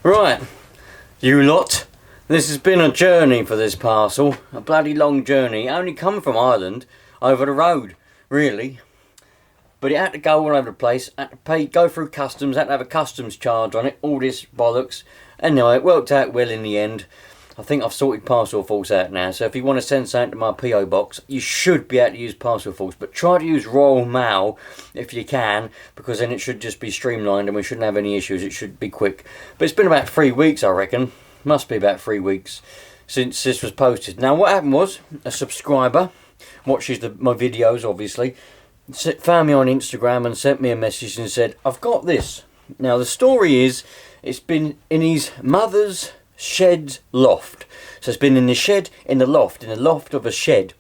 Right, you lot, this has been a journey for this parcel, a bloody long journey. It only come from Ireland, over the road, really. But it had to go all over the place, had to pay, go through customs, had to have a customs charge on it, all this bollocks. Anyway, it worked out well in the end. I think I've sorted ParcelForce out now, so if you want to send something to my PO box, you should be able to use ParcelForce, but try to use Royal Mail if you can, because then it should just be streamlined and we shouldn't have any issues. It should be quick. But it's been about 3 weeks, I reckon. Must be about 3 weeks since this was posted. Now, what happened was, a subscriber watches my videos, obviously, found me on Instagram and sent me a message and said, I've got this. Now, the story is, it's been in his mother's shed loft. So it's been in the shed, in the loft of a shed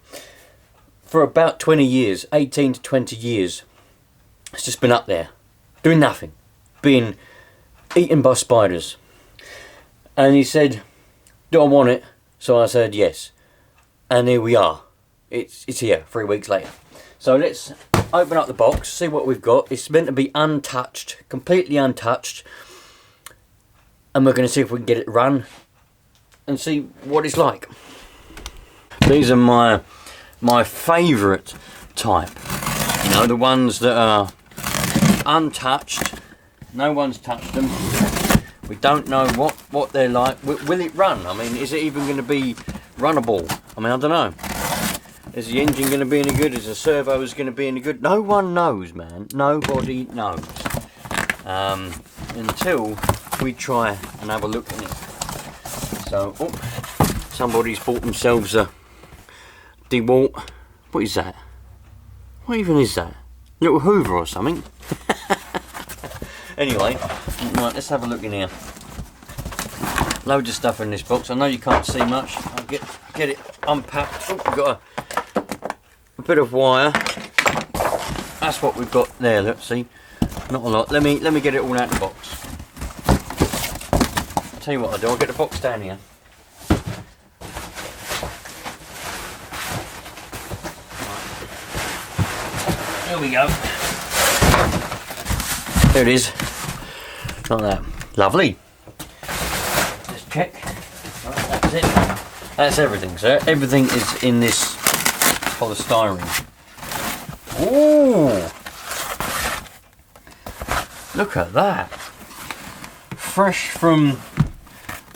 for about 20 years, 18 to 20 years. It's just been up there, doing nothing, being eaten by spiders. And he said, do I want it? So I said yes. And here we are. It's here 3 weeks later. So let's open up the box, see what we've got. It's meant to be untouched, completely untouched. And we're going to see if we can get it run and see what it's like. These are my favourite type. You know, the ones that are untouched. No one's touched them. We don't know what they're like. Will it run? I mean, is it even going to be runnable? I mean, I don't know. Is the engine going to be any good? Is the servos going to be any good? No one knows, man. Nobody knows. Until we try and have a look at it. So, oh, somebody's bought themselves a DeWalt. What is that? What even is that? Little Hoover or something? Anyway, right, let's have a look in here. Loads of stuff in this box. I know you can't see much. I'll get it unpacked. Oh, we've got a bit of wire. That's what we've got there. Let's see. Not a lot. Let me get it all out of the box. I'll tell you what I'll do. I'll get the box down here. Right. There we go. There it is. Like that. Lovely. Just check. Right, that's it. That's everything. So everything is in this polystyrene. Ooh. Look at that. Fresh from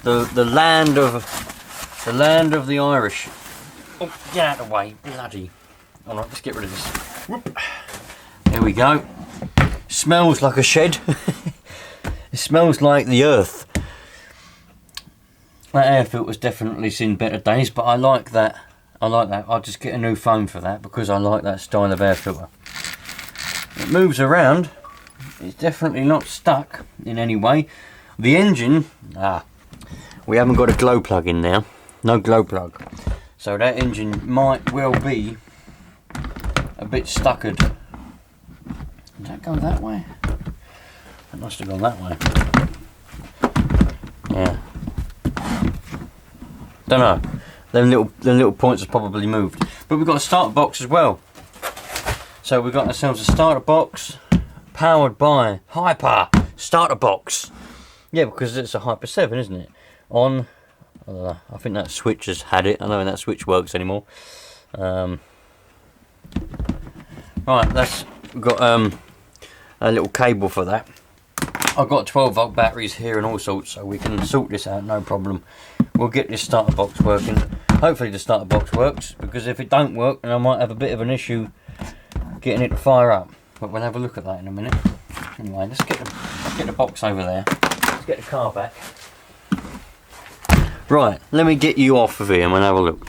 the land of the Irish. Oh, get out of the way, bloody. Alright, let's get rid of this. Whoop. There we go. Smells like a shed. It smells like the earth. That air filter's definitely seen better days, but I like that. I like that. I'll just get a new phone for that because I like that style of air filter. It moves around. It's definitely not stuck in any way. The engine, we haven't got a glow plug in now. No glow plug. So that engine might well be a bit stuckered. Did that go that way? It must have gone that way. Yeah. Don't know. Them little points have probably moved. But we've got a starter box as well. So we've got ourselves a starter box powered by Hyper starter box. Yeah, because it's a Hyper 7, isn't it? On, I think that switch has had it. I don't know when that switch works anymore. Right, we've got a little cable for that. I've got 12-volt batteries here and all sorts, so we can sort this out, no problem. We'll get this starter box working. Hopefully the starter box works, because if it don't work, then I might have a bit of an issue getting it to fire up. But we'll have a look at that in a minute. Anyway, let's get the box over there. Let's get the car back. Right, let me get you off of here and we'll have a look.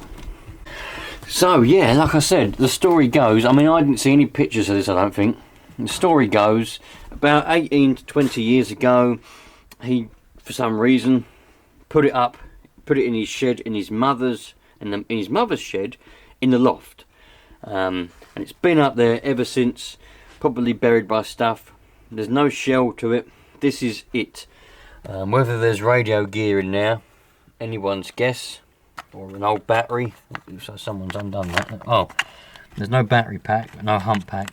So yeah, like I said, the story goes, I mean, I didn't see any pictures of this, I don't think. The story goes, about 18 to 20 years ago, he, for some reason, put it in his shed, in his mother's shed, in the loft. And it's been up there ever since, probably buried by stuff. There's no shell to it. This is it. Whether there's radio gear in there, anyone's guess, or an old battery. So someone's undone that. Oh, there's no battery pack, no hump pack.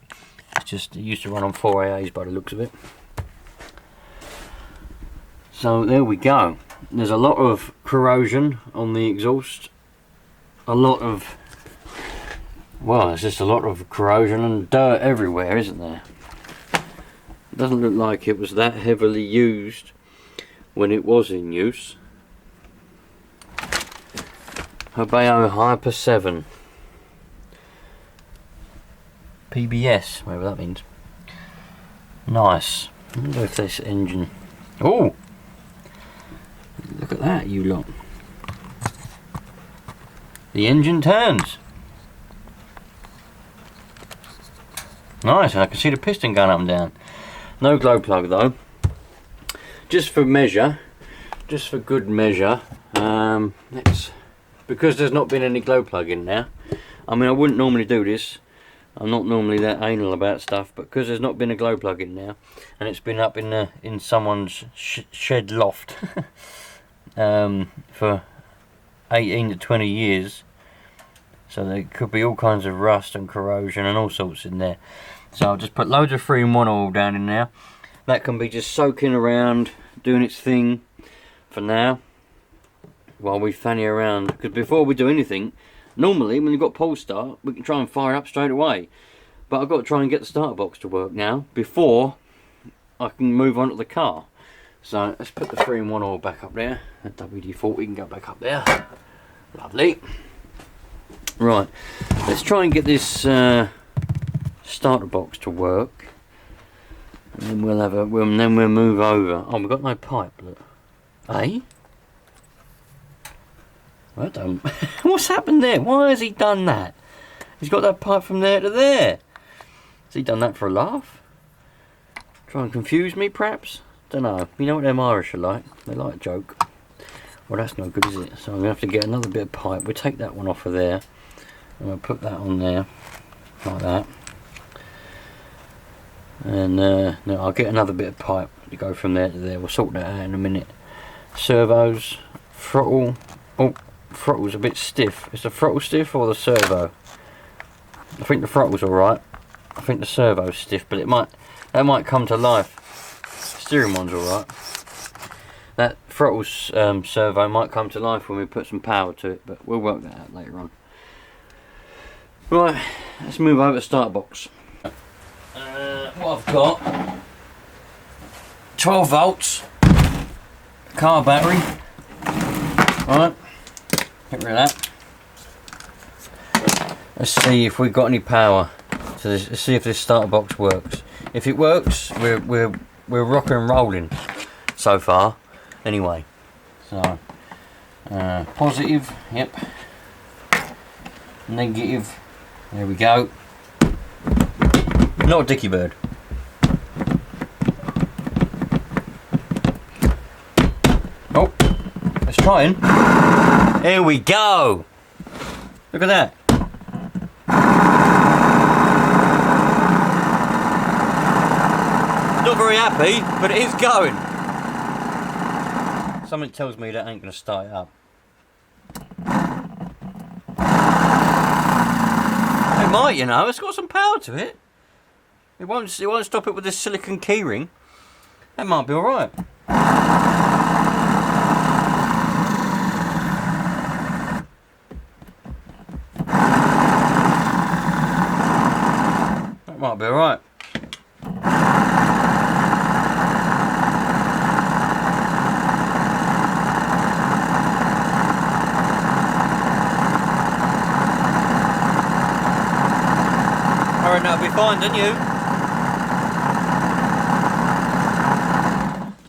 It's just, it used to run on 4AAs by the looks of it. So there we go. There's a lot of corrosion on the exhaust. A lot of, well, it's just a lot of corrosion and dirt everywhere, isn't there? It doesn't look like it was that heavily used when it was in use. Hobao Hyper 7 PBS, whatever that means. Nice. I wonder if this engine... Oh! Look at that, you lot. The engine turns. Nice, and I can see the piston going up and down. No glow plug though. Just for measure, just for good measure, because there's not been any glow plug in there. I mean, I wouldn't normally do this. I'm not normally that anal about stuff, but because there's not been a glow plug in there, and it's been up in someone's shed loft for 18 to 20 years, so there could be all kinds of rust and corrosion and all sorts in there. So I'll just put loads of 3-in-1 oil down in there. That can be just soaking around, doing its thing for now, while we fanny around. Because before we do anything, normally when you've got pull start, we can try and fire up straight away. But I've got to try and get the starter box to work now before I can move on to the car. So let's put the 3-in-1 oil back up there. That WD-40 can go back up there. Lovely. Right, let's try and get this starter box to work, and then we'll have then we'll move over. Oh, we've got no pipe. Look, eh? Well done. What's happened there? Why has he done that? He's got that pipe from there to there. Has he done that for a laugh? Try and confuse me, perhaps? Don't know. You know what them Irish are like? They like a joke. Well, that's no good, is it? So I'm gonna have to get another bit of pipe. We'll take that one off of there, and we'll put that on there, like that. And no, I'll get another bit of pipe to go from there to there. We'll sort that out in a minute. Servos, throttle. Oh, throttle's a bit stiff. Is the throttle stiff or the servo? I think the throttle's alright. I think the servo's stiff, but that might come to life. Steering one's alright. That throttle's servo might come to life when we put some power to it, but we'll work that out later on. Right, let's move over to the starter box. What I've got, 12 volts, car battery. Right, get rid of that. Let's see if we've got any power to this. Let's see if this starter box works. If it works, we're rocking and rolling so far. Anyway, so positive, yep. Negative, there we go. Not a dicky bird. Oh, let's try in. Here we go. Look at that. Not very happy, but it is going. Something tells me that ain't going to start it up. It might, you know. It's got some power to it. It won't stop it with this silicon keyring. That might be alright. That might be alright. I reckon that'll be fine, don't you?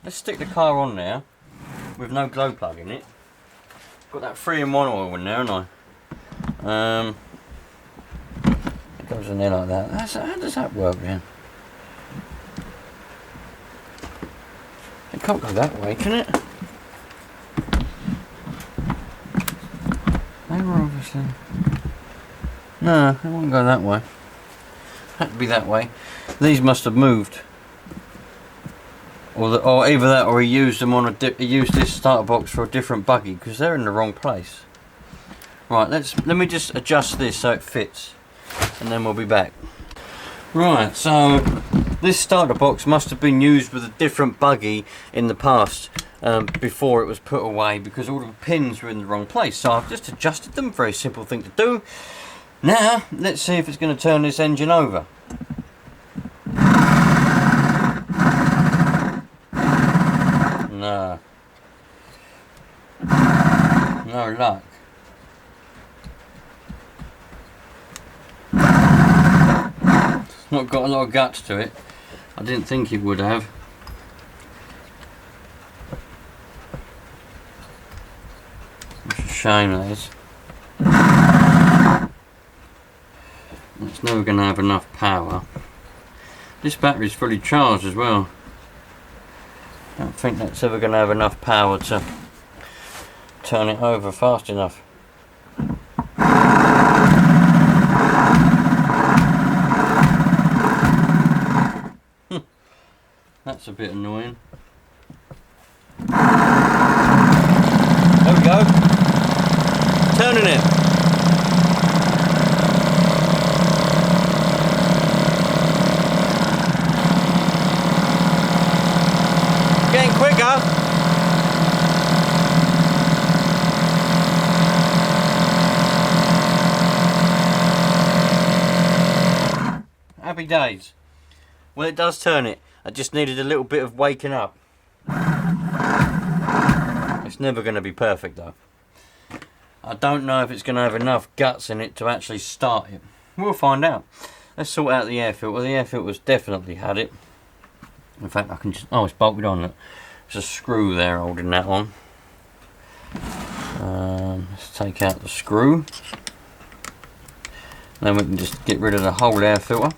Let's stick the car on there with no glow plug in it. Got that 3-in-1 oil in there, haven't I? It goes in there like that. How does that work then? It can't go that way, can it? They were obviously... No, it won't go that way. Had to be that way. These must have moved. Or either that, or he used them on he used this starter box for a different buggy, because they're in the wrong place. Right, let me just adjust this so it fits, and then we'll be back. Right, so This starter box must have been used with a different buggy in the past before it was put away, because all the pins were in the wrong place. So I've just adjusted them. Very simple thing to do. Now let's see if it's going to turn this engine over. No. No luck. It's not got a lot of guts to it. I didn't think it would have. It's a shame, that is. It's never going to have enough power. This battery's fully charged as well. I don't think that's ever going to have enough power to turn it over fast enough. That's a bit annoying. There we go. Turning it. Getting quicker. Happy days. Well, it does turn it. I just needed a little bit of waking up. It's never going to be perfect though. I don't know if it's going to have enough guts in it to actually start it. We'll find out. Let's sort out the air filter. The air filter's definitely had it. In fact, I can just... Oh, it's bolted on. Look. There's a screw there holding that on. Let's take out the screw. Then we can just get rid of the whole air filter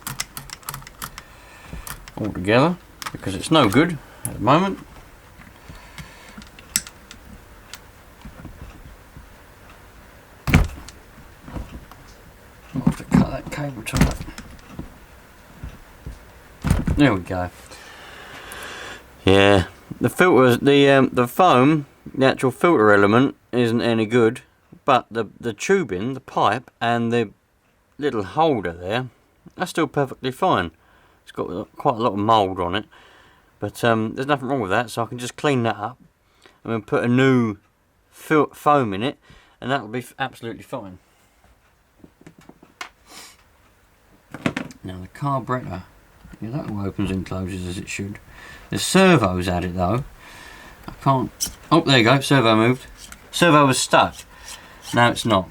altogether, because it's no good at the moment. I'll have to cut that cable tight. There we go. Yeah, the filter, the foam, the actual filter element isn't any good, but the tubing, the pipe, and the little holder there, that's still perfectly fine. It's got quite a lot of mould on it, but there's nothing wrong with that, so I can just clean that up and then put a new foam in it, and that'll be absolutely fine. Now the carburetor, yeah, that all opens and closes as it should. The servo's at it though. I can't... Oh, there you go, servo moved. Servo was stuck. Now it's not.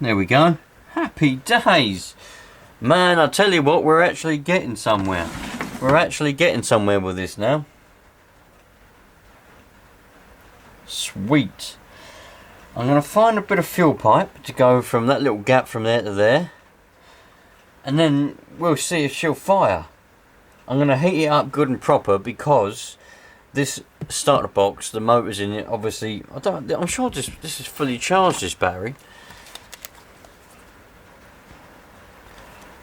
There we go. Happy days. Man, I tell you what, we're actually getting somewhere. We're actually getting somewhere with this now. Sweet. I'm going to find a bit of fuel pipe to go from that little gap from there to there. And then we'll see if she'll fire. I'm going to heat it up good and proper, because this starter box, the motor's in it, obviously, I'm sure this is fully charged, this battery.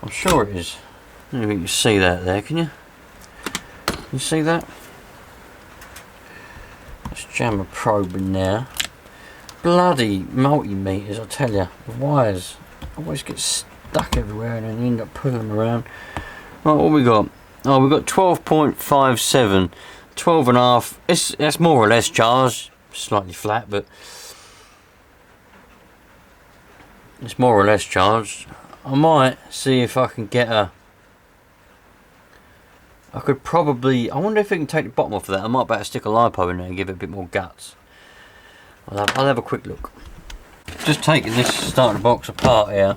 I'm sure it is. I don't know if you can see that there, can you? Can you see that? Let's jam a probe in there. Bloody multimeters, I tell you. The wires always get stuck everywhere and then you end up pulling them around. Right, what we got? Oh, we've got 12.57. 12.5. That's more or less charged. Slightly flat, but it's more or less charged. I might see if I can get a... I could probably... I wonder if we can take the bottom off of that. I might better stick a LiPo in there and give it a bit more guts. I'll have a quick look. Just taking this starter box apart here.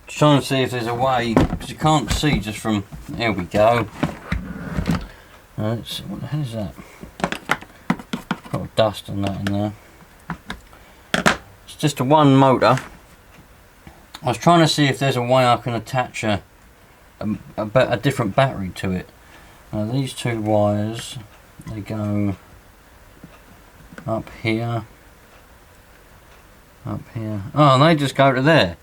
Just trying to see if there's a way, because you can't see just from... There we go. Let's see, what the hell is that? Got dust on that in there. It's just a one motor. I was trying to see if there's a way I can attach a different battery to it. Now these two wires, they go up here, oh, and they just go to there.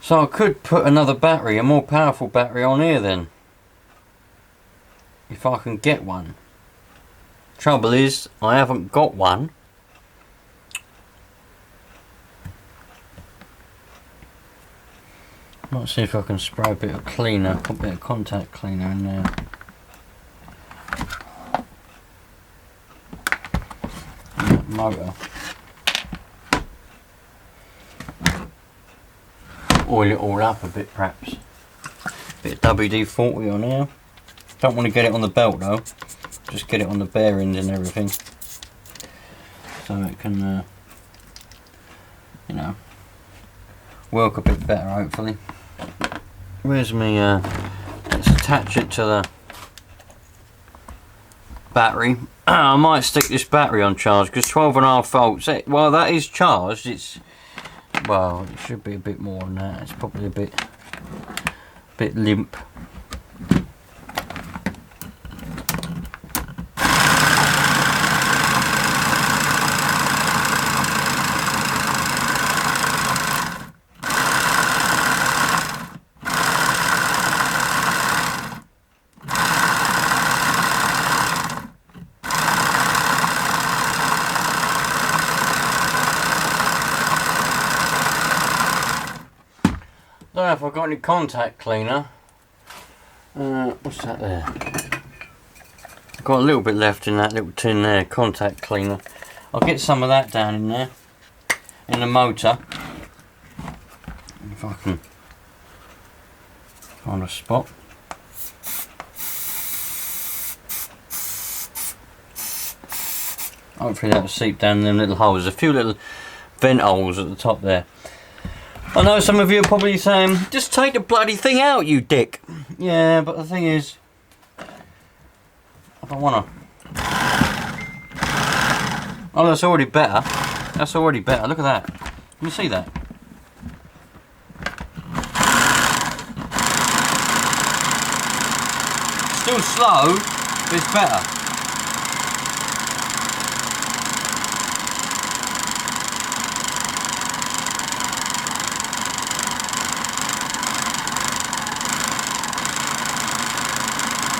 So I could put another battery, a more powerful battery on here then, if I can get one. Trouble is, I haven't got one. Let's see if I can spray a bit of cleaner, a bit of contact cleaner in there. Motor. Oil it all up a bit perhaps. Bit of WD-40 on here. Don't want to get it on the belt though. Just get it on the bearings and everything. So it can, you know, work a bit better hopefully. Where's me, let's attach it to the battery. I might stick this battery on charge because 12.5 volts, well that is charged, it's, well it should be a bit more than that, it's probably a bit limp. I don't know if I've got any contact cleaner. What's that there? I've got a little bit left in that little tin there, contact cleaner. I'll get some of that down in there, in the motor. If I can find a spot. Hopefully that'll seep down them little holes. There's a few little vent holes at the top there. I know some of you are probably saying, just take the bloody thing out, you dick. Yeah, but the thing is, if I want to... Oh, that's already better. That's already better. Look at that. Can you see that? Still slow, but it's better.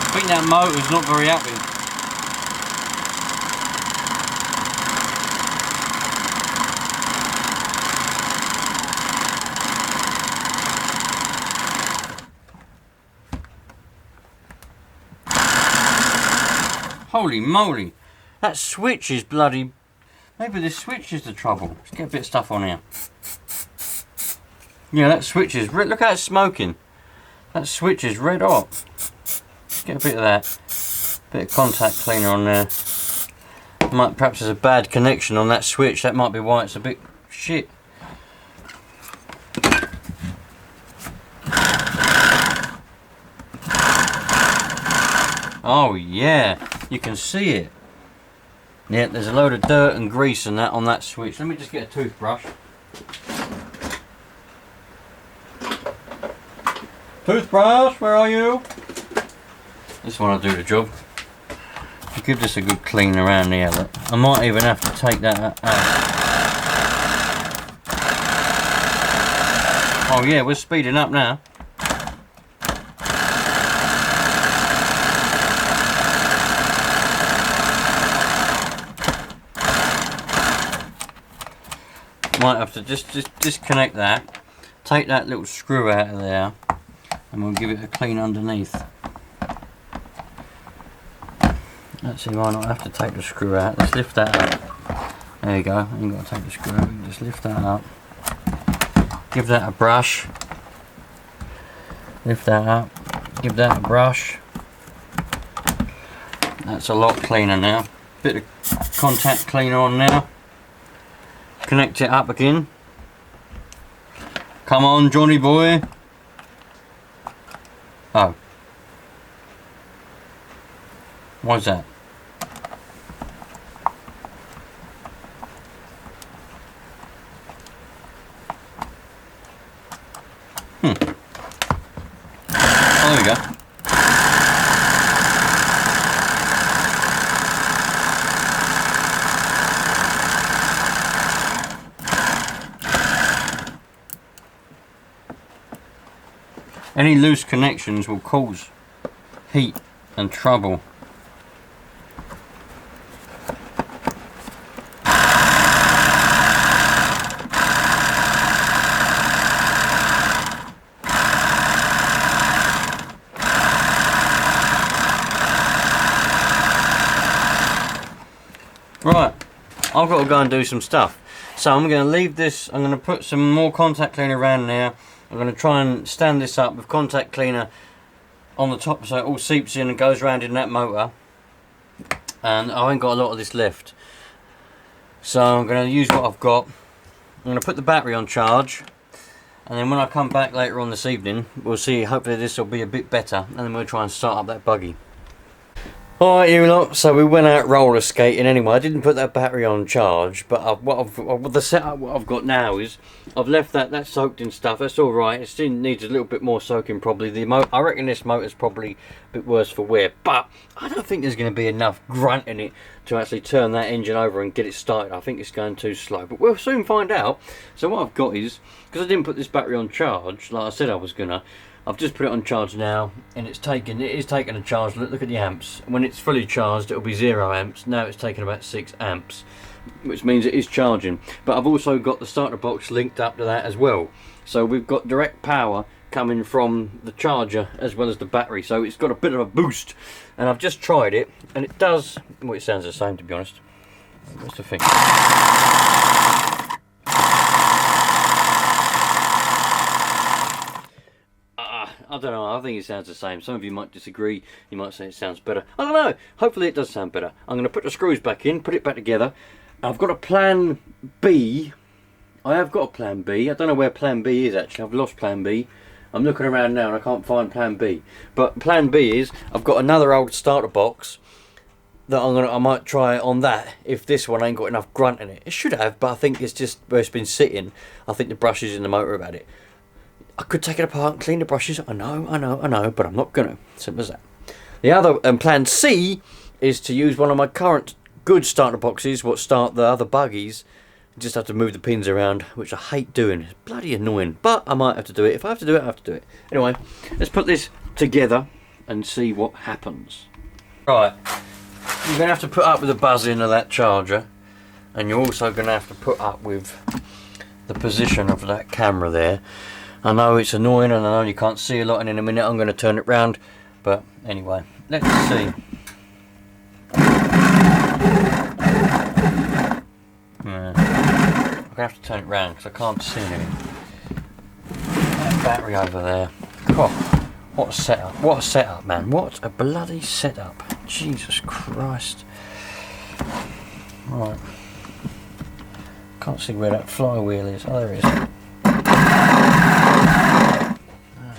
I think that motor's not very happy. Holy moly, that switch is bloody... Maybe this switch is the trouble. Let's get a bit of stuff on here. Yeah, that switch is... Look how it's smoking. That switch is red hot. Get a bit of that, bit of contact cleaner on there. Perhaps there's a bad connection on that switch, that might be why it's a bit shit. Oh yeah, you can see it. Yeah, there's a load of dirt and grease and that on that switch. Let me just get a toothbrush. Toothbrush, where are you? This one will do the job. I'll give this a good clean around here. Look. I might even have to take that out. Oh yeah, we're speeding up now. Might have to just disconnect that. Take that little screw out of there. And we'll give it a clean underneath. Actually, why not have to take the screw out? Let's lift that up. There you go. You ain't got to take the screw out. Just lift that up. Give that a brush. Lift that up. Give that a brush. That's a lot cleaner now. Bit of contact cleaner on now. Connect it up again. Come on, Johnny boy. Oh. What's that? Oh, there we go. Any loose connections will cause heat and trouble. Right, I've got to go and do some stuff. So I'm going to leave this, I'm going to put some more contact cleaner around there. I'm going to try and stand this up with contact cleaner on the top so it all seeps in and goes around in that motor. And I ain't got a lot of this left. So I'm going to use what I've got. I'm going to put the battery on charge. And then when I come back later on this evening, we'll see, hopefully this will be a bit better. And then we'll try and start up that buggy. Alright you lot, so we went out roller skating anyway. I didn't put that battery on charge, but the setup what I've got now is I've left that soaked in stuff. That's alright. It still needs a little bit more soaking probably. I reckon this motor's probably a bit worse for wear, but I don't think there's going to be enough grunt in it to actually turn that engine over and get it started. I think it's going too slow, but we'll soon find out. So what I've got is, because I didn't put this battery on charge like I said I was gonna, I've just put it on charge now, and it is taking a charge. Look at the amps. When it's fully charged, it'll be 0 amps. Now it's taking about 6 amps, which means it is charging. But I've also got the starter box linked up to that as well. So we've got direct power coming from the charger as well as the battery. So it's got a bit of a boost. And I've just tried it, and it does. Well, it sounds the same, to be honest. What's the thing? I don't know, I think it sounds the same. Some of you might disagree, you might say it sounds better. I don't know, hopefully it does sound better. I'm going to put the screws back in, put it back together. I've got a plan B. I have got a plan B. I don't know where plan B is actually, I've lost plan B. I'm looking around now and I can't find plan B. But plan B is, I've got another old starter box that I might try on that if this one ain't got enough grunt in it. It should have, but I think it's just where it's been sitting. I think the brushes in the motor have had it. I could take it apart and clean the brushes. I know, but I'm not gonna. Simple as that. The other plan C is to use one of my current good starter boxes, what start the other buggies. Just have to move the pins around, which I hate doing. It's bloody annoying, but I might have to do it. If I have to do it, I have to do it. Anyway, let's put this together and see what happens. Right, you're gonna have to put up with the buzzing of that charger, and you're also gonna have to put up with the position of that camera there. I know it's annoying and I know you can't see a lot, and in a minute I'm going to turn it round, but anyway, let's see. I'm going to have to turn it round because I can't see anything. That battery over there. God, what a setup, man. What a bloody setup. Jesus Christ. Right. Can't see where that flywheel is. Oh, there it is.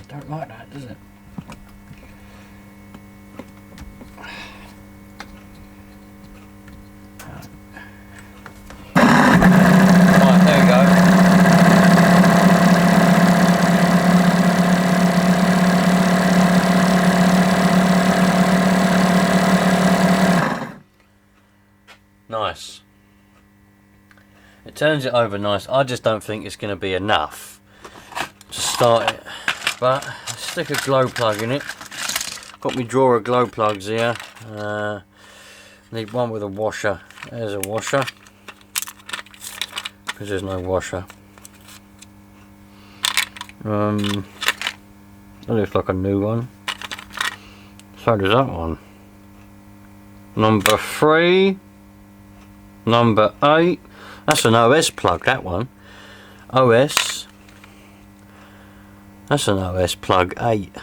Don't like that, does it? Right, there we go. Nice. It turns it over nice. I just don't think it's going to be enough to start it. But stick a glow plug in it. Got me drawer of glow plugs here. Need one with a washer. There's a washer. Because there's no washer. That looks like a new one. So does that one. Number 3. Number 8. That's an OS plug, that one. OS. That's an OS plug 8.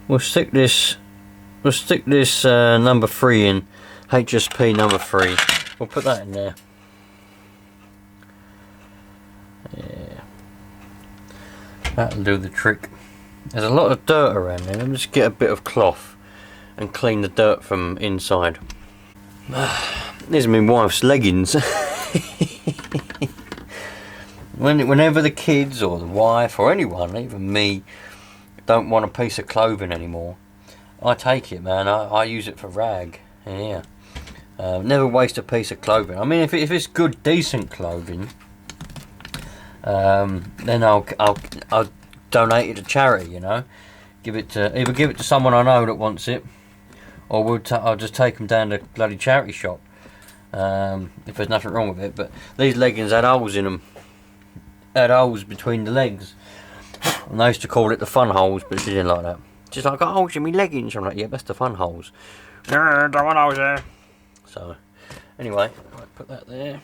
We'll stick this number 3 in. HSP number 3. We'll put that in there. Yeah. That'll do the trick. There's a lot of dirt around there. Let me just get a bit of cloth and clean the dirt from inside. These are my wife's leggings. Whenever the kids or the wife or anyone, even me, don't want a piece of clothing anymore, I take it, man. I use it for rag. Yeah. Never waste a piece of clothing. I mean, if it's good, decent clothing, then I'll donate it to charity. You know, either give it to someone I know that wants it, or I'll just take them down to the bloody charity shop. If there's nothing wrong with it. But these leggings had holes in them. Had holes between the legs. And I used to call it the fun holes, but she didn't like that. She's like, I got holes in my leggings. I'm like, yeah, that's the fun holes. No, don't want holes there. So, anyway, I'll put that there.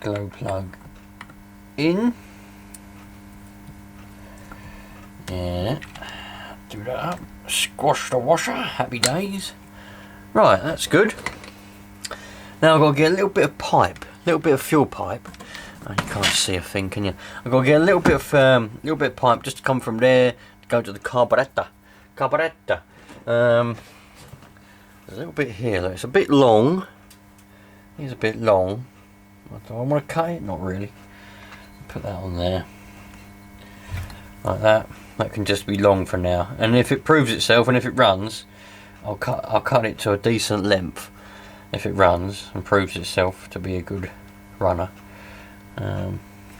Glow plug in. Yeah. Do that up. Squash the washer. Happy days. Right, that's good. Now I've got to get a little bit of pipe, a little bit of fuel pipe. Oh, you can't see a thing, can you? I've got to get a little bit of pipe just to come from there to go to the carburetor. There's a little bit here. Look, it's a bit long. It's a bit long. Do I want to cut it? Not really. Put that on there, like that. That can just be long for now. And if it proves itself and if it runs, I'll cut it to a decent length. If it runs and proves itself to be a good runner.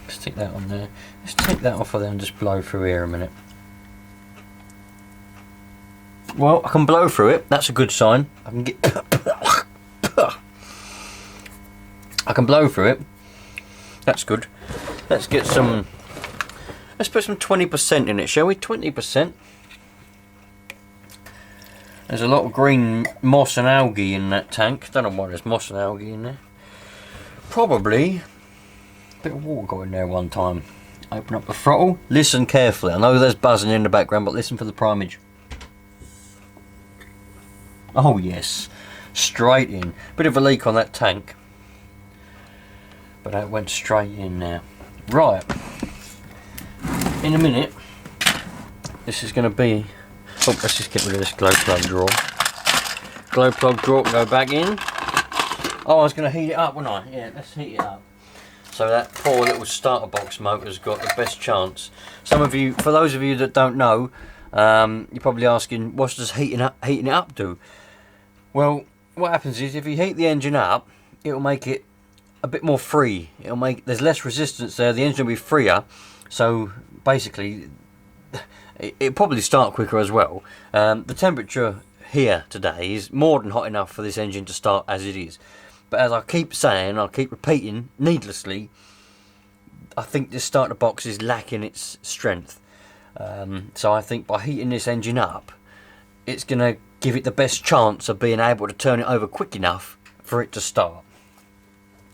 Stick that on there. Let's take that off of there and just blow through here a minute. Well, I can blow through it. That's a good sign. I can get. I can blow through it. That's good. Let's get some. Let's put some 20% in it, shall we? 20%. There's a lot of green moss and algae in that tank. Don't know why there's moss and algae in there. Probably a bit of water got in there one time. Open up the throttle. Listen carefully. I know there's buzzing in the background, but listen for the primage. Oh yes, straight in. Bit of a leak on that tank, but that went straight in now. Right. In a minute, this is going to be. Oh, let's just get rid of this glow plug drawer. Glow plug drawer can go back in. Oh, I was going to heat it up, wasn't I? Yeah, let's heat it up. So that poor little starter box motor's got the best chance. Some of you, for those of you that don't know, you're probably asking, what does heating it up do? Well, what happens is if you heat the engine up, it'll make it a bit more free. There's less resistance there. The engine will be freer. So basically, it'll probably start quicker as well. The temperature here today is more than hot enough for this engine to start as it is. But as I keep saying, I keep repeating needlessly, I think this starter box is lacking its strength. So I think by heating this engine up, it's going to give it the best chance of being able to turn it over quick enough for it to start.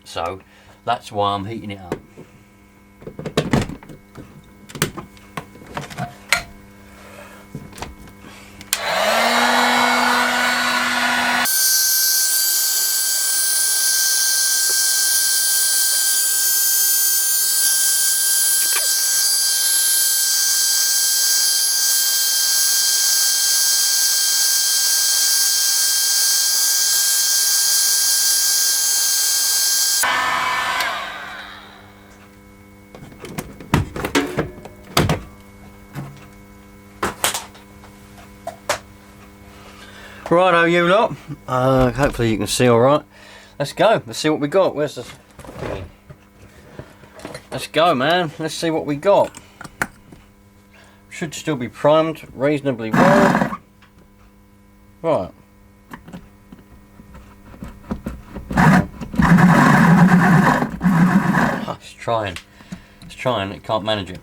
So that's why I'm heating it up. Righto, you lot. Hopefully you can see all right. Let's go. Let's see what we got. Where's this? Let's go, man. Let's see what we got. Should still be primed reasonably well. Right. Oh, it's trying. It's trying. It can't manage it.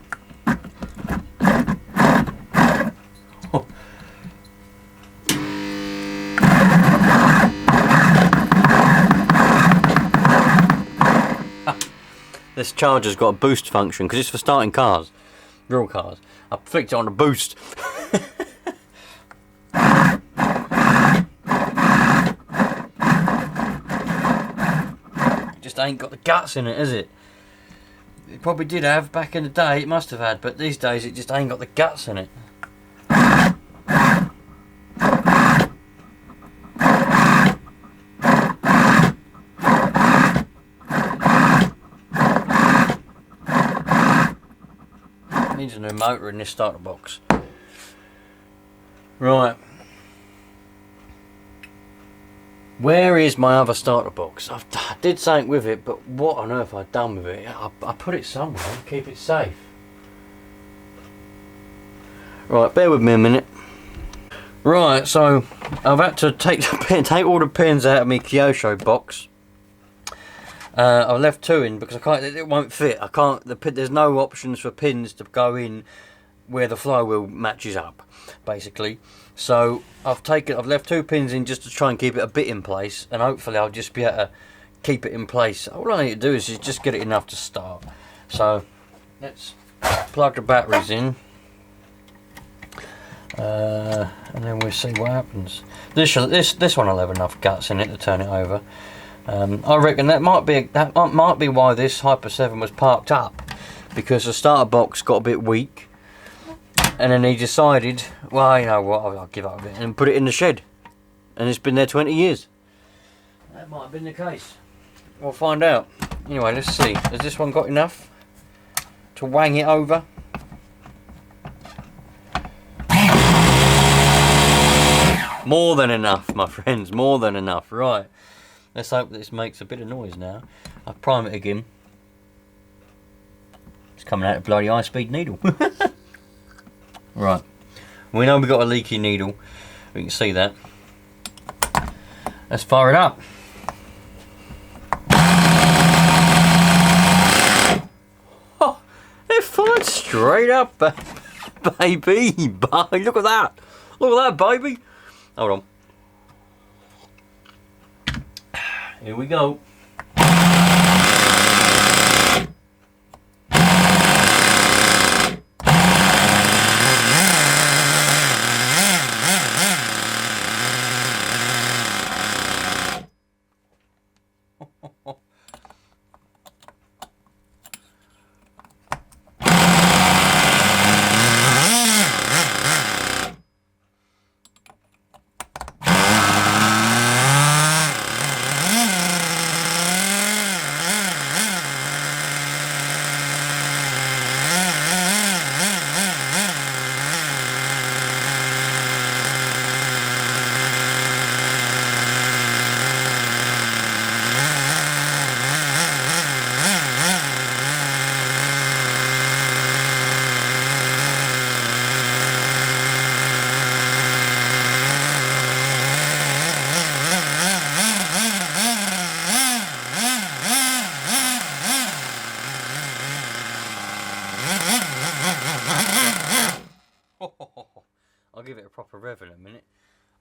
This charger's got a boost function because it's for starting cars, real cars. I flicked it on the boost. Just ain't got the guts in it, is it? It probably did have back in the day, it must have had, but these days it just ain't got the guts in it. Needs a new motor in this starter box. Right. Where is my other starter box? I did something with it, but what on earth have I done with it? I put it somewhere, keep it safe. Right, bear with me a minute. Right, so I've had to take all the pins out of my Kyosho box. I've left two in because it won't fit. There's no options for pins to go in where the flywheel matches up, basically. So I've left 2 pins in just to try and keep it a bit in place, and hopefully I'll just be able to keep it in place. All I need to do is just get it enough to start. So let's plug the batteries in, and then we'll see what happens. This one will have enough guts in it to turn it over. I reckon that might be why this Hyper 7 was parked up, because the starter box got a bit weak, and then he decided, well, you know what, I'll give up a bit and put it in the shed, and it's been there 20 years. That might have been the case. We'll find out. Anyway, let's see. Has this one got enough to wang it over? More than enough, my friends, more than enough. Right, let's hope this makes a bit of noise now. I'll prime it again. It's coming out of bloody high-speed needle. Right, we know we've got a leaky needle. We can see that. Let's fire it up. Oh, it fired straight up, baby. Look at that. Look at that, baby. Hold on. Here we go. I'll give it a proper rev in a minute.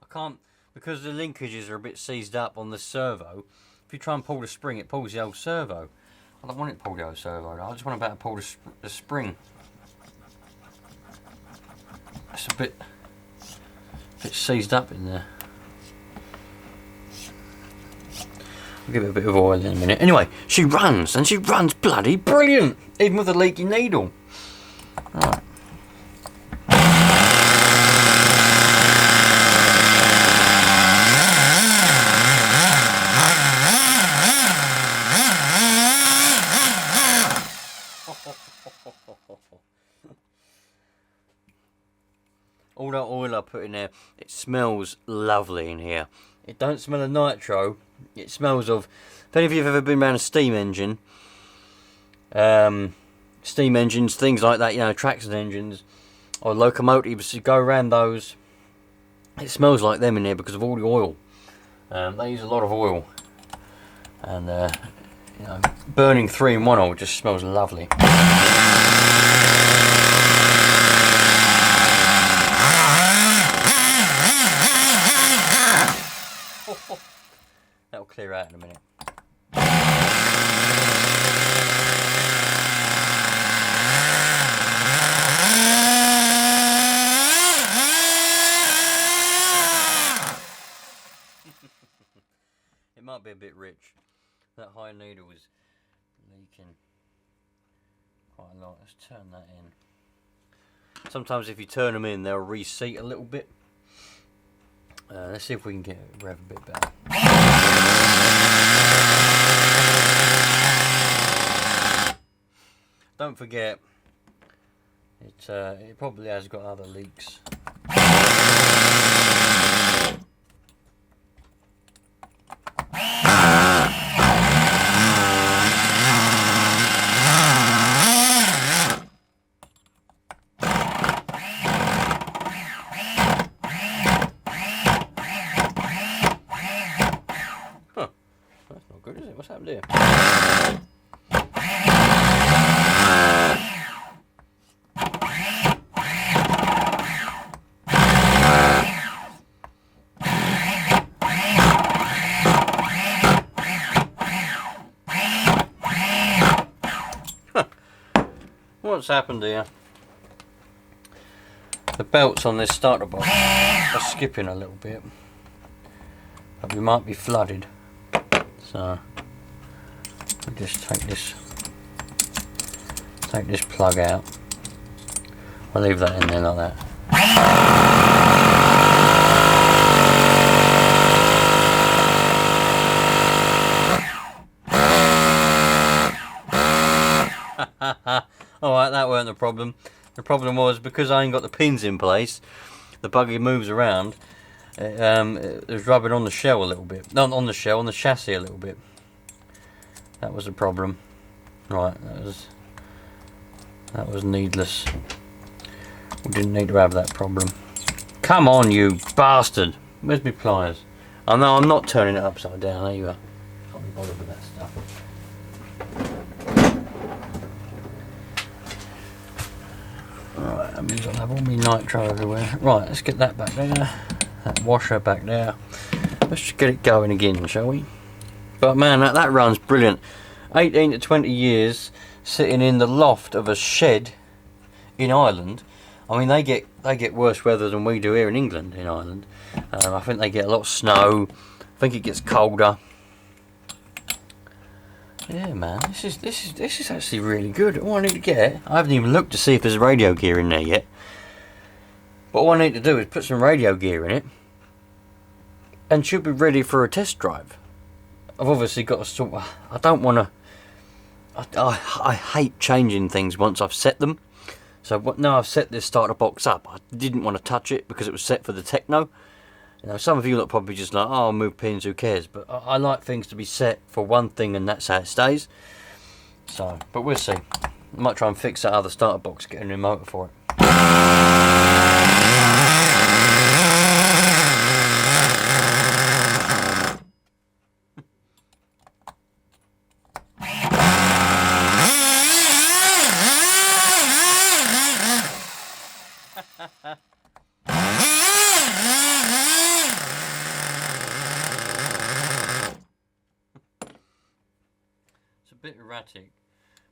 I can't, because the linkages are a bit seized up on the servo. If you try and pull the spring, it pulls the old servo. I don't want it to pull the old servo, I just want to pull the spring. It's a bit seized up in there. I'll give it a bit of oil in a minute. Anyway, she runs, and she runs bloody brilliant, even with a leaky needle. Right. All that oil I put in there, it smells lovely in here. It don't smell of nitro. It smells of, if any of you have ever been around a steam engine, steam engines, things like that, you know, traction engines or locomotives, you go around those, it smells like them in here because of all the oil. They use a lot of oil, and you know, burning 3-in-1 oil just smells lovely. That'll clear out in a minute. It might be a bit rich. That high needle is leaking quite a lot. Let's turn that in. Sometimes if you turn them in, they'll reseat a little bit. Let's see if we can get it rev a bit better. Don't forget, it probably has got other leaks. Good, is it? What's happened here? what's happened here? The belts on this starter box are skipping a little bit, but we might be flooded. So we just take this plug out. I'll leave that in there like that. Alright, that weren't the problem. The problem was, because I ain't got the pins in place, the buggy moves around. It was rubbing on the shell a little bit. Not on the shell, on the chassis a little bit. That was the problem. Right, that was needless. We didn't need to have that problem. Come on, you bastard! Where's my pliers? Oh no, I'm not turning it upside down. There you are. Can't be bothered with that stuff. Right, that means I'll have all my nitro everywhere. Right, let's get that back there. That washer back there. Let's just get it going again, shall we? But man, that runs brilliant. 18 to 20 years sitting in the loft of a shed in Ireland. I mean, they get worse weather than we do here in England, in Ireland. I think they get a lot of snow. I think it gets colder. Yeah, man, this is actually really good. All I need to get, I haven't even looked to see if there's radio gear in there yet. But all I need to do is put some radio gear in it, and should be ready for a test drive. I've obviously got to sort of, I don't want to, I hate changing things once I've set them. So now I've set this starter box up, I didn't want to touch it because it was set for the techno. You know, some of you look probably just like, oh, I'll move pins, who cares? But I like things to be set for one thing, and that's how it stays. So, but we'll see. I might try and fix that other starter box, get a new motor for it. Bit erratic,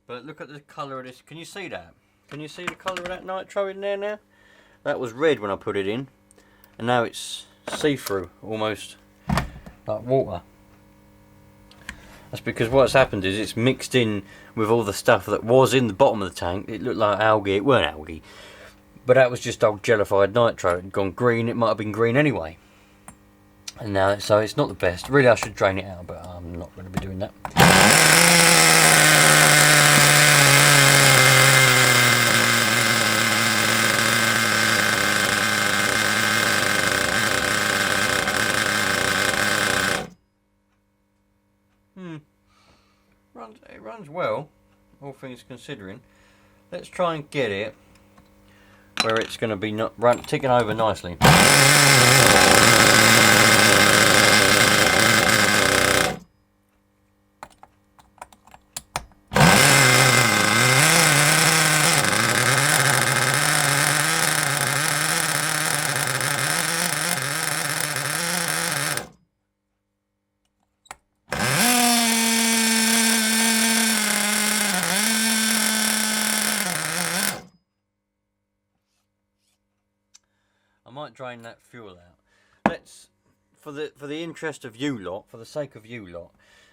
but look at the colour of this. Can you see that? Can you see the colour of that nitro in there now? That was red when I put it in, and now it's see-through, almost like water. That's because what's happened is it's mixed in with all the stuff that was in the bottom of the tank. It looked like algae. It weren't algae, but that was just old jellified nitro. It had gone green. It might have been green anyway. And now, so it's not the best. Really, I should drain it out, but I'm not going to be doing that. It runs well, all things considering. Let's try and get it where it's going to be ticking over nicely. I might drain that fuel out. Let's, for the interest of you lot, for the sake of you lot,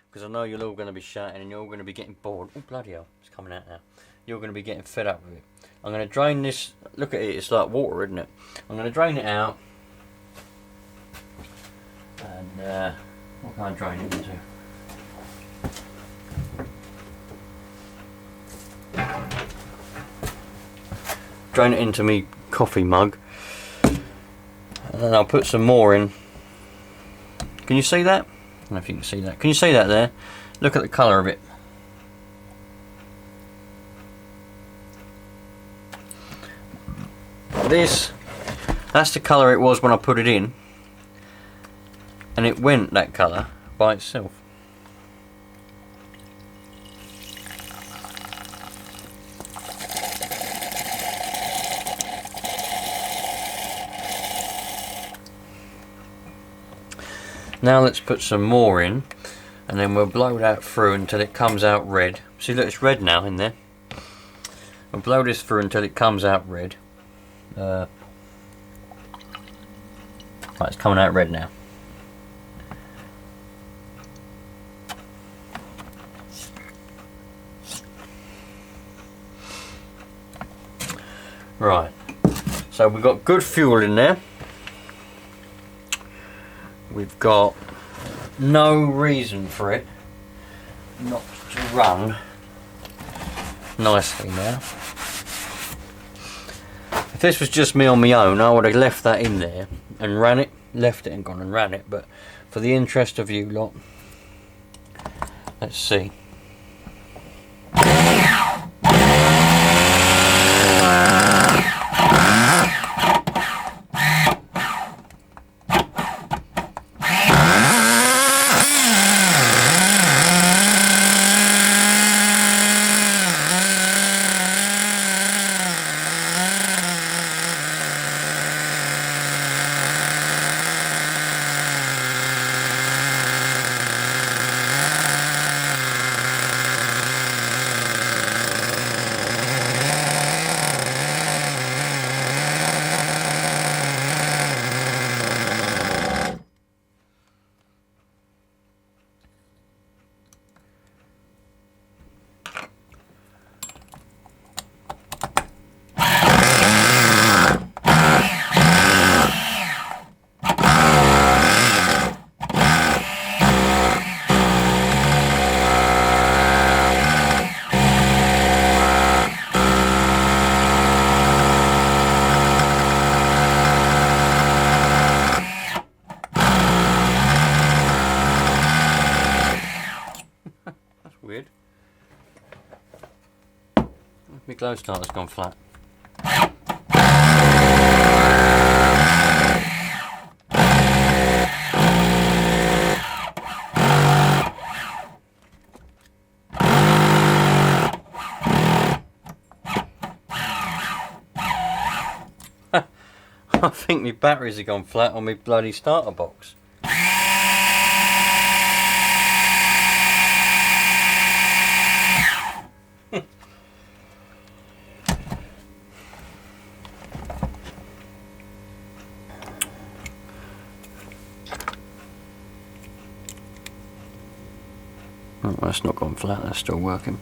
because I know you're all going to be shouting and you're all going to be getting bored. Oh bloody hell, it's coming out now. You're going to be getting fed up with it. I'm going to drain this. Look at it, it's like water, isn't it? I'm going to drain it out. And what can I drain it into? Drain it into me coffee mug. And then I'll put some more in. Can you see that? I don't know if you can see that. Can you see that there? Look at the colour of it. That's the colour it was when I put it in. And it went that colour by itself. Now let's put some more in, and then we'll blow that through until it comes out red. See, look, it's red now in there. I'll blow this through until it comes out red. Right, it's coming out red now. Right, so we've got good fuel in there. We've got no reason for it not to run nicely now. If this was just me on my own, I would have left that in there and ran it, left it and gone and ran it, but for the interest of you lot, let's see. Weird. My glow starter's gone flat. I think my batteries have gone flat on my bloody starter box. Oh, that's not gone flat, that's still working.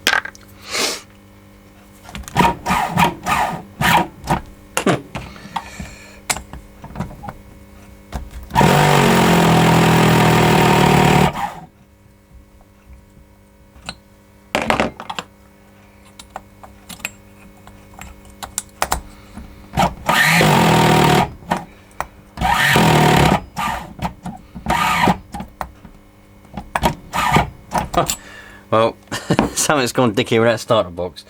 Well, something's gone dicky with that starter box.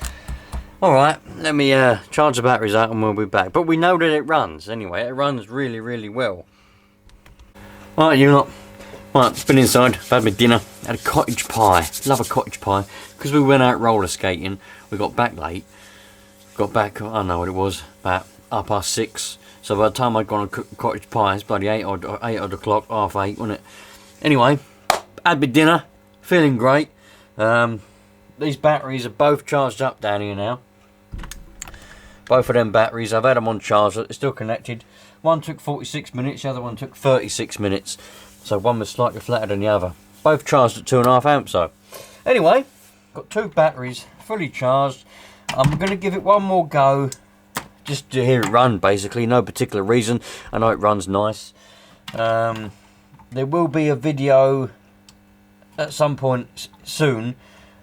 Alright, let me charge the batteries out and we'll be back. But we know that it runs anyway. It runs really, really well. Alright, you lot. Right, been inside, had my dinner, had a cottage pie. Love a cottage pie. Because we went out roller skating, we got back late. Got back, I don't know what it was, about 6:30. So by the time I'd gone and cooked cottage pie, it's bloody 8 odd o'clock, 8:30, wasn't it? Anyway, had my dinner, feeling great. These batteries are both charged up down here now. Both of them batteries, I've had them on charge, they're still connected. One took 46 minutes, the other one took 36 minutes. So one was slightly flatter than the other. Both charged at 2.5 amps though. Anyway, got two batteries fully charged. I'm going to give it one more go, just to hear it run basically, no particular reason. I know it runs nice. There will be a video at some point soon.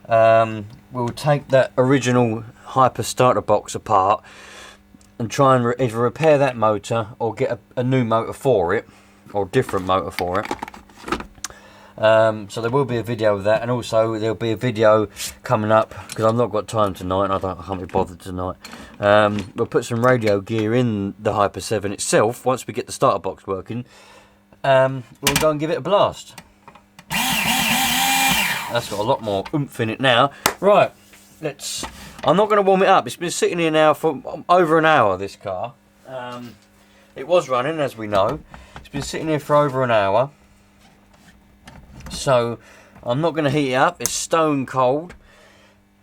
We'll take that original Hyper starter box apart and try and either repair that motor or get a new motor for it, or different motor for it. So there will be a video of that, and also there'll be a video coming up, because I've not got time tonight and I can't be bothered tonight. We'll put some radio gear in the Hyper 7 itself once we get the starter box working. We'll go and give it a blast. That's got a lot more oomph in it now. Right, I'm not going to warm it up. It's been sitting here now for over an hour, this car. It was running, as we know. It's been sitting here for over an hour. So, I'm not going to heat it up. It's stone cold.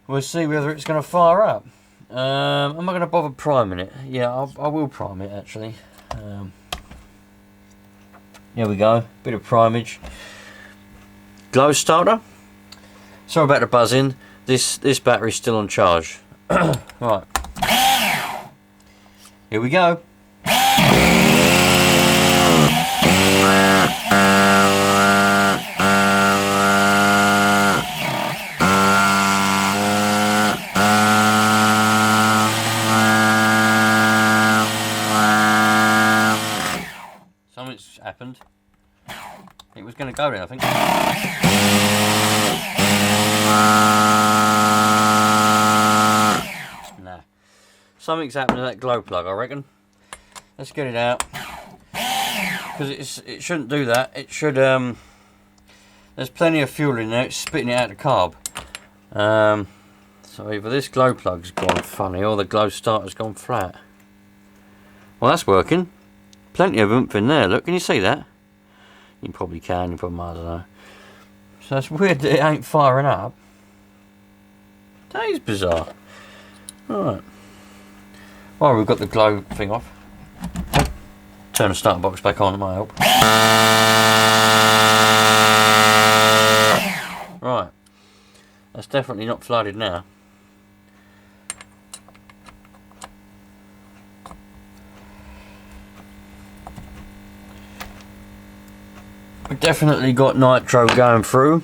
We'll see whether it's going to fire up. Am I going to bother priming it? Yeah, I will prime it actually. Here we go, bit of primage. Glow starter. Sorry about the buzzing. This battery's still on charge. Right. Here we go. Something's happened. It was going to go then, I think. Nah. Something's happened to that glow plug, I reckon. Let's get it out. Because it shouldn't do that. It should, there's plenty of fuel in there. It's spitting it out the carb. So either this glow plug's gone funny or the glow starter's gone flat. Well, that's working. Plenty of oomph in there. Look, can you see that? You probably can, you probably, I don't know. So it's weird that it ain't firing up. That is bizarre. Right. Well, we've got the glow thing off. Turn the starter box back on, it might help. Right. That's definitely not flooded now. We've definitely got nitro going through.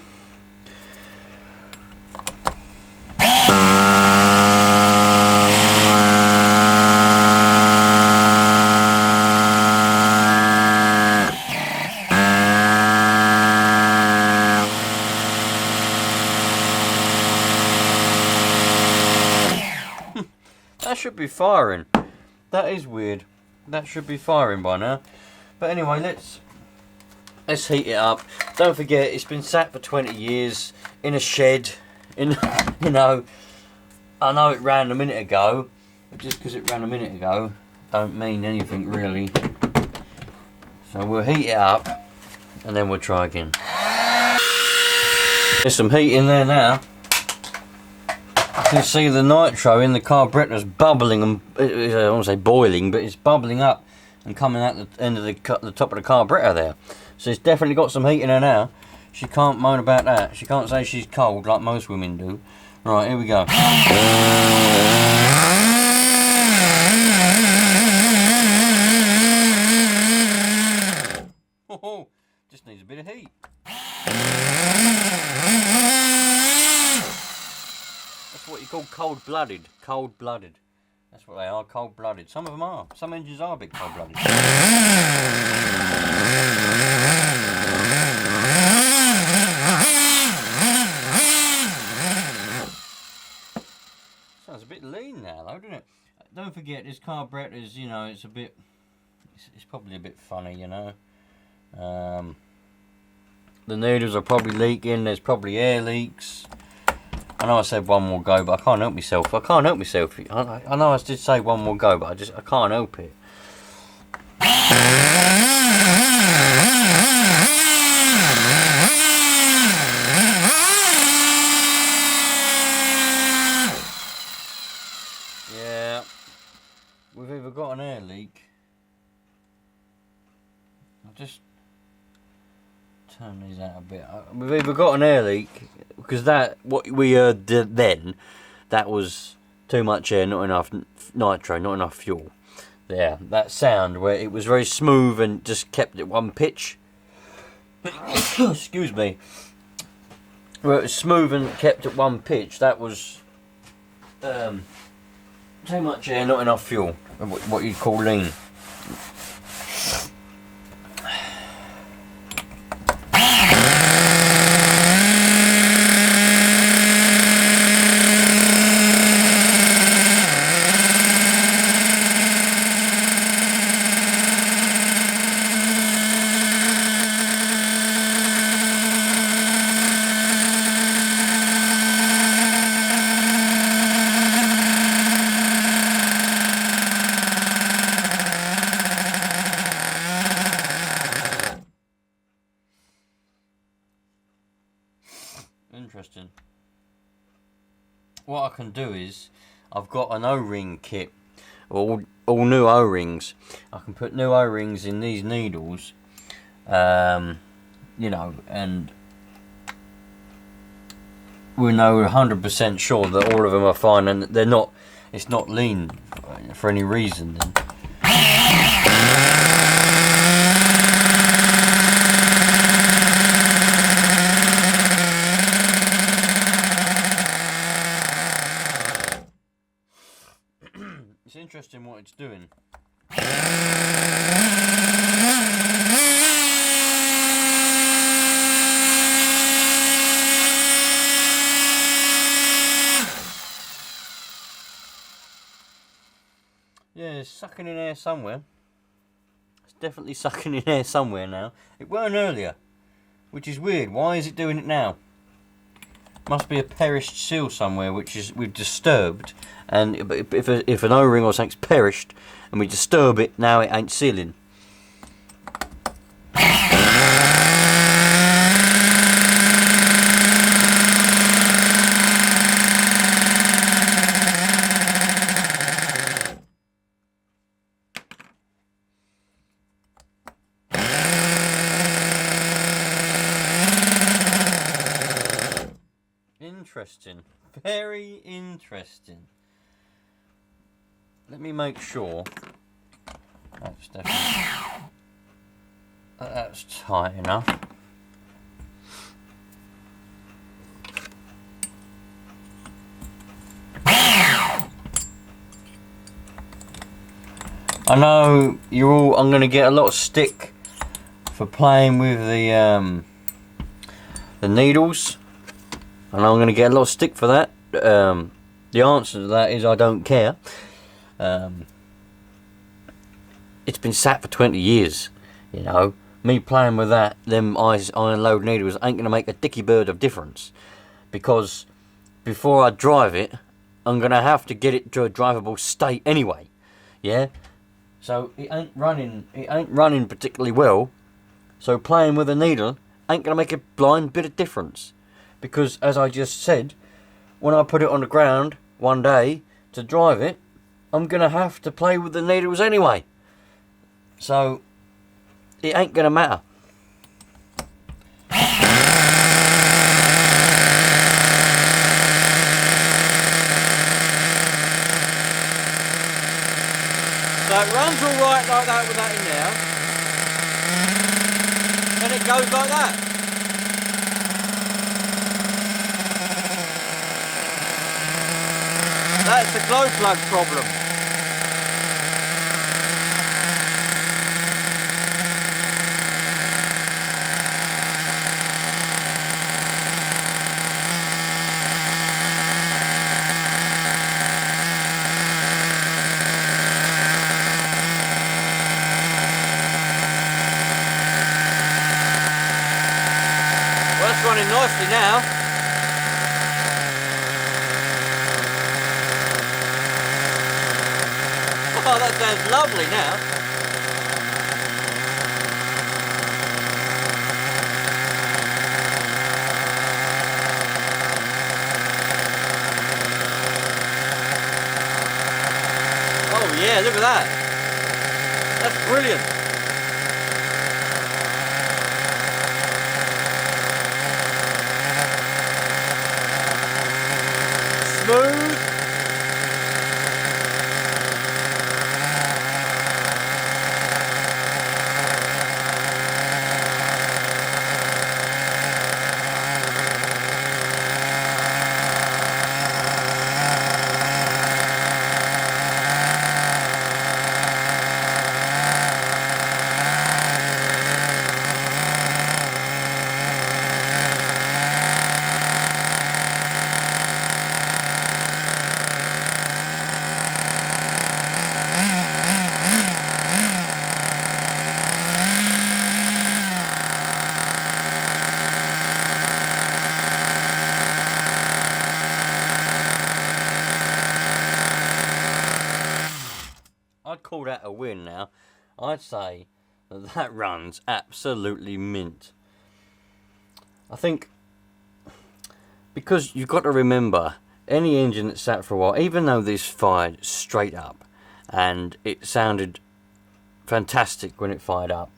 That should be firing. That is weird. That should be firing by now. But anyway, let's heat it up. Don't forget, it's been sat for 20 years in a shed. You know, I know it ran a minute ago, but just because it ran a minute ago don't mean anything really. So we'll heat it up and then we'll try again. There's some heat in there now. You can see the nitro in the carburetor's bubbling and I don't want to say boiling, but it's bubbling up and coming out the end of the top of the carburetor there. So it's definitely got some heat in her now. She can't moan about that. She can't say she's cold like most women do. Right, here we go. Oh, just needs a bit of heat. That's what you call cold-blooded. Cold-blooded. That's what they are, cold-blooded. Some of them are. Some engines are a bit cold-blooded. Sounds a bit lean now, though, doesn't it? Don't forget, this carburetor is, you know, it's probably a bit funny, you know. The needles are probably leaking. There's probably air leaks. I know I said one more go, but I can't help myself. I can't help myself. I know I did say one more go, but I can't help it. Yeah, we've either got an air leak. I'll just turn these out a bit. We've either got an air leak, because what we heard then, that was too much air, not enough nitro, not enough fuel. Yeah, that sound where it was very smooth and just kept at one pitch. Excuse me. Where it was smooth and kept at one pitch, that was too much air, not enough fuel. What you'd call lean. Interesting. What I can do is, I've got an O-ring kit, all new O-rings. I can put new O-rings in these needles, you know, and we know 100% sure that all of them are fine and they're not. It's not lean for any reason. Then. It's interesting what it's doing. Yeah, it's sucking in air somewhere. It's definitely sucking in air somewhere now. It weren't earlier, which is weird. Why is it doing it now? Must be a perished seal somewhere, which we've disturbed. And if an O-ring or something's perished and we disturb it, now it ain't sealing. Interesting. Very interesting. Let me make sure that's definitely that's tight enough. I know you're all. I'm going to get a lot of stick for playing with the needles. And I'm going to get a lot of stick for that. The answer to that is I don't care. It's been sat for 20 years, you know. Me playing with that, them iron load needles ain't going to make a dicky bird of difference. Because before I drive it, I'm going to have to get it to a drivable state anyway. Yeah? So it ain't running particularly well. So playing with a needle ain't going to make a blind bit of difference. Because, as I just said, when I put it on the ground one day to drive it, I'm going to have to play with the needles anyway. So, it ain't going to matter. So it runs alright like that with that in there. And it goes like that. That's the glow plug problem. Well, that's running nicely now. Oh, that sounds lovely now. Oh yeah, look at that. That's brilliant. Smooth. I'd call that a win now. I'd say that runs absolutely mint. I think because you've got to remember any engine that sat for a while, even though this fired straight up and it sounded fantastic when it fired up,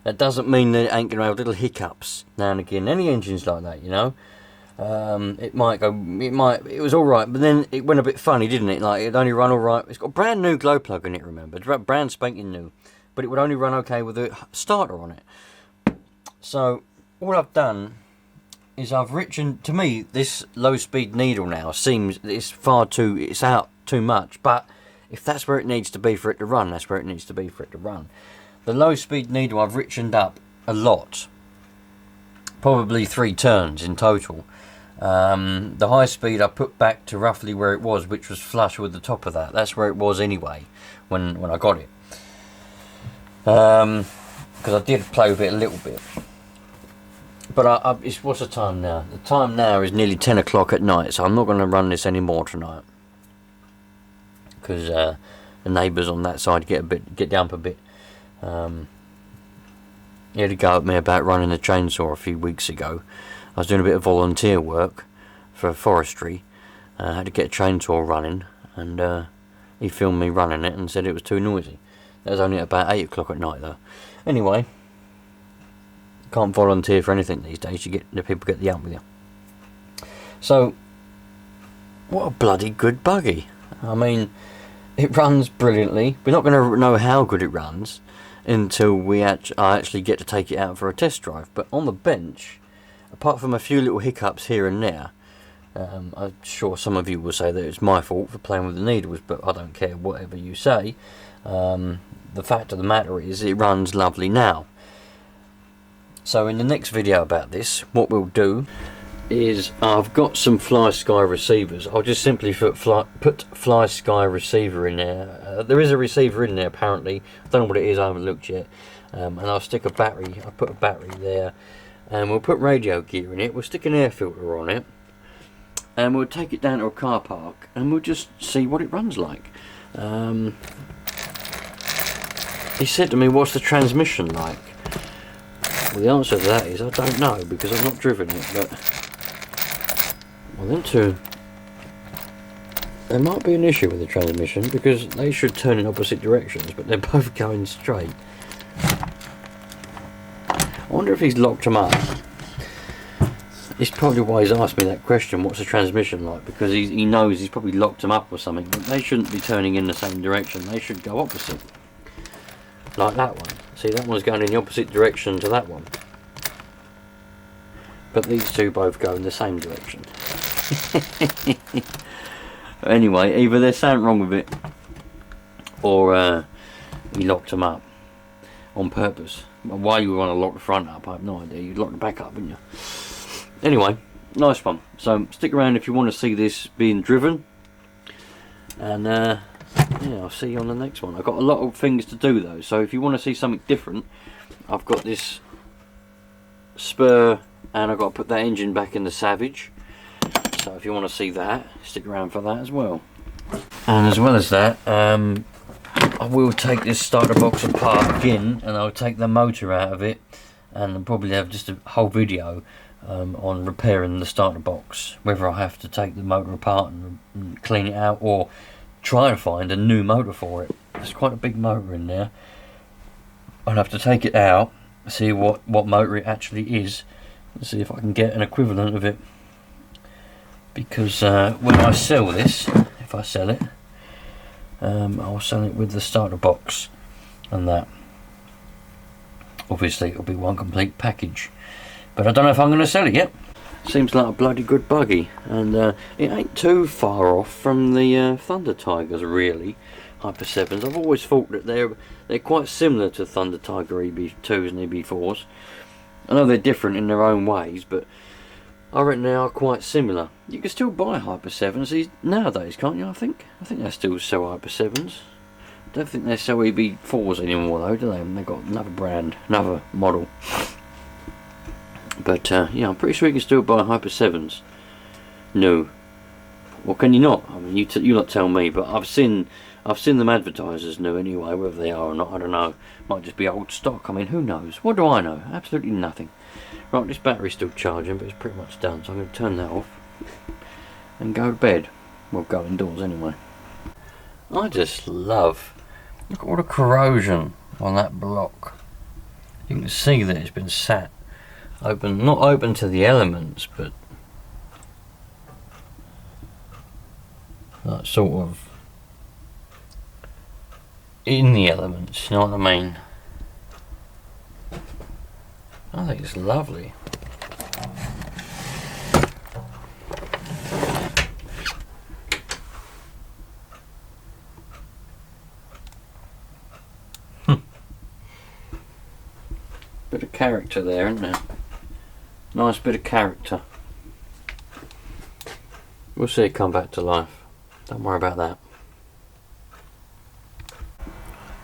that doesn't mean that it ain't gonna have little hiccups now and again. Any engine's like that, you know. It might go, it was alright, but then it went a bit funny, didn't it? Like, it only run alright. It's got a brand new glow plug in it, remember, brand spanking new, but it would only run okay with a starter on it. So all I've done is I've richened. To me, this low speed needle now seems it's out too much, but if that's where it needs to be for it to run, that's where it needs to be for it to run. The low speed needle I've richened up a lot, probably 3 turns in total. The high speed I put back to roughly where it was, which was flush with the top of that. That's where it was anyway when I got it, because I did play with it a little bit. But what's the time now? The time now is nearly 10 o'clock at night, so I'm not going to run this anymore tonight, because the neighbours on that side get down a bit. He had to go at me about running the chainsaw a few weeks ago. I was doing a bit of volunteer work for forestry. I had to get a chainsaw running, and he filmed me running it and said it was too noisy. That was only at about 8 o'clock at night though. Anyway, can't volunteer for anything these days. The people get the hump with you. So, what a bloody good buggy. I mean, it runs brilliantly. We're not going to know how good it runs until I actually get to take it out for a test drive. But on the bench, apart from a few little hiccups here and there, I'm sure some of you will say that it's my fault for playing with the needles, but I don't care whatever you say. The fact of the matter is it runs lovely now. So in the next video about this, what we'll do is, I've got some Fly Sky receivers. I'll just simply put Fly Sky receiver in there. There is a receiver in there apparently. I don't know what it is, I haven't looked yet. And I'll stick a battery. I'll put a battery there, and we'll put radio gear in it. We'll stick an air filter on it, and we'll take it down to a car park, and we'll just see what it runs like. He said to me, "What's the transmission like?" Well, the answer to that is I don't know, because I've not driven it, but well, them two, there might be an issue with the transmission, because they should turn in opposite directions, but they're both going straight. I wonder if he's locked them up. It's probably why he's asked me that question, what's the transmission like, because he knows he's probably locked them up or something, but they shouldn't be turning in the same direction, they should go opposite. Like that one. See, that one's going in the opposite direction to that one. But these two both go in the same direction. Anyway, either there's something wrong with it, or he locked them up on purpose. Why you want to lock the front up, I have no idea. You'd lock the back up, wouldn't you? Anyway, nice one. So stick around if you want to see this being driven. And yeah, I'll see you on the next one. I've got a lot of things to do though, so if you want to see something different, I've got this spur, and I've got to put that engine back in the Savage. So if you want to see that, stick around for that as well. And as well as that, I will take this starter box apart again, and I'll take the motor out of it, and I'll probably have just a whole video on repairing the starter box, whether I have to take the motor apart and clean it out, or try and find a new motor for it. There's quite a big motor in there. I'll have to take it out, see what motor it actually is, and see if I can get an equivalent of it, because when I sell this, if I sell it, I'll sell it with the starter box and that. Obviously it'll be one complete package, but I don't know if I'm going to sell it yet. Seems like a bloody good buggy, and it ain't too far off from the Thunder Tigers really, Hyper 7s. I've always thought that they're quite similar to Thunder Tiger EB2s and EB4s. I know they're different in their own ways, but I reckon they are quite similar. You can still buy Hyper 7s nowadays, can't you? I think they still sell Hyper 7s. I don't think they sell EB4s anymore though, do they? They've got another brand, another model. But yeah, I'm pretty sure you can still buy Hyper 7s. No. Well, can you not? I mean, you not tell me, but I've seen them advertised as new anyway, whether they are or not, I don't know. Might just be old stock, I mean, who knows? What do I know? Absolutely nothing. Right, this battery's still charging, but it's pretty much done, so I'm going to turn that off. and go to bed. Well, go indoors anyway. I just love, look at all the corrosion on that block. You can see that it's been sat open, not open to the elements, but like sort of in the elements, you know what I mean? I think it's lovely. Bit of character there, isn't there? Nice bit of character. We'll see it come back to life. Don't worry about that.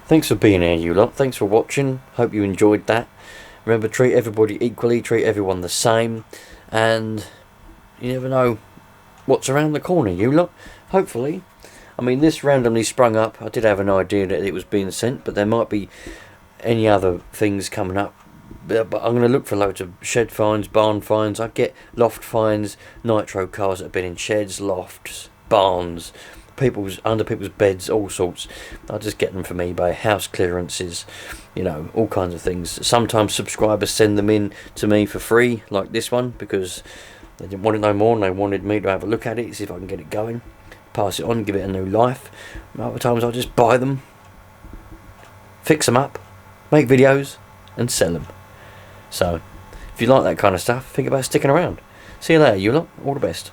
Thanks for being here, you lot. Thanks for watching. Hope you enjoyed that. Remember, treat everybody equally, treat everyone the same, and you never know what's around the corner, you lot. Hopefully. I mean, this randomly sprung up. I did have an idea that it was being sent, but there might be any other things coming up. But I'm going to look for loads of shed finds, barn finds. I get loft finds, Nitro cars that have been in sheds, lofts, barns, under people's beds, all sorts. I just get them from eBay, house clearances, you know, all kinds of things. Sometimes subscribers send them in to me for free, like this one, because they didn't want it no more and they wanted me to have a look at it, see if I can get it going, pass it on, give it a new life. Other times I just buy them, fix them up, make videos and sell them. So if you like that kind of stuff, think about sticking around. See you later, you lot. All the best.